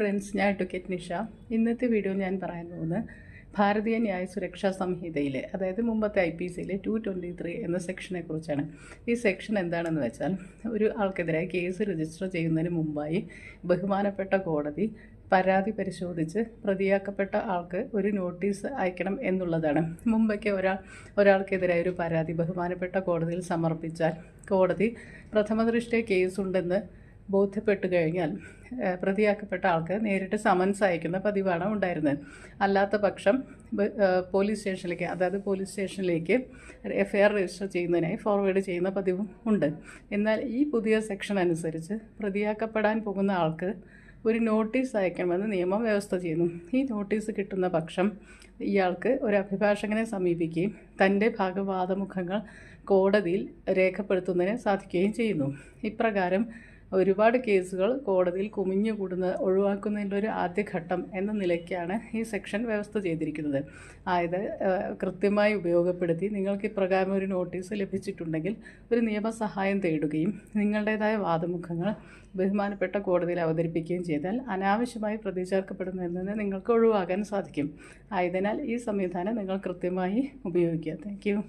Friends, ഞാൻ advocate Nisha. ഇന്നത്തെ video ഞാൻ പറയാൻ പോകുന്നത് ഭാരതീയ ന്യായ സുരക്ഷാ സംഹിതയിലെ, അതായത് മുമ്പത്തെ IPCയിലെ 223 എന്ന സെക്ഷനെ കുറിച്ചാണ്. ഈ സെക്ഷൻ എന്താണെന്ന് വെച്ചാൽ, ഒരു ആൾക്കെതിരായി കേസ് രജിസ്റ്റർ ചെയ്യുന്നതിന് മുമ്പായി ബഹുമാനപ്പെട്ട കോടതി പരാതി പരിശോധിച്ച് പ്രതിയാക്കപ്പെട്ട ആൾക്ക് ഒരു നോട്ടീസ് അയക്കണം എന്നുള്ളതാണ്. മുമ്പൊക്കെ ഒരാൾക്കെതിരായ ഒരു പരാതി ബഹുമാനപ്പെട്ട കോടതിയിൽ സമർപ്പിച്ചാൽ കോടതി പ്രഥമ ദൃഷ്ട്യാ കേസുണ്ടെന്ന് ബോധ്യപ്പെട്ടു കഴിഞ്ഞാൽ പ്രതിയാക്കപ്പെട്ട ആൾക്ക് നേരിട്ട് സമൻസ് അയക്കുന്ന പതിവാണ് ഉണ്ടായിരുന്നത്. അല്ലാത്ത പക്ഷം പോലീസ് സ്റ്റേഷനിലേക്ക് FIR രജിസ്റ്റർ ചെയ്യുന്നതിനായി ഫോർവേഡ് ചെയ്യുന്ന പതിവും ഉണ്ട്. എന്നാൽ ഈ പുതിയ സെക്ഷൻ അനുസരിച്ച് പ്രതിയാക്കപ്പെടാൻ പോകുന്ന ആൾക്ക് ഒരു നോട്ടീസ് അയക്കണമെന്ന് നിയമം വ്യവസ്ഥ ചെയ്യുന്നു. ഈ നോട്ടീസ് കിട്ടുന്ന പക്ഷം ഇയാൾക്ക് ഒരു അഭിഭാഷകനെ സമീപിക്കുകയും തൻ്റെ ഭാഗവാദമുഖങ്ങൾ കോടതിയിൽ രേഖപ്പെടുത്തുന്നതിന് സാധിക്കുകയും ചെയ്യുന്നു. ഇപ്രകാരം ഒരുപാട് കേസുകൾ കോടതിയിൽ കുമിഞ്ഞുകൂടുന്നത് ഒഴിവാക്കുന്നതിൻ്റെ ഒരു ആദ്യഘട്ടം എന്ന നിലയ്ക്കാണ് ഈ സെക്ഷൻ വ്യവസ്ഥ ചെയ്തിരിക്കുന്നത്. അതായത് കൃത്യമായി ഉപയോഗപ്പെടുത്തി നിങ്ങൾക്ക് ഇപ്രകാരം ഒരു നോട്ടീസ് ലഭിച്ചിട്ടുണ്ടെങ്കിൽ ഒരു നിയമസഹായം തേടുകയും നിങ്ങളുടേതായ വാദമുഖങ്ങൾ ബഹുമാനപ്പെട്ട കോടതിയിൽ അവതരിപ്പിക്കുകയും ചെയ്താൽ അനാവശ്യമായി പ്രതി ചേർക്കപ്പെടുന്നതിൽ നിന്ന് നിങ്ങൾക്ക് ഒഴിവാകാൻ സാധിക്കും. ആയതിനാൽ ഈ സംവിധാനം നിങ്ങൾ കൃത്യമായി ഉപയോഗിക്കുക. Thank you.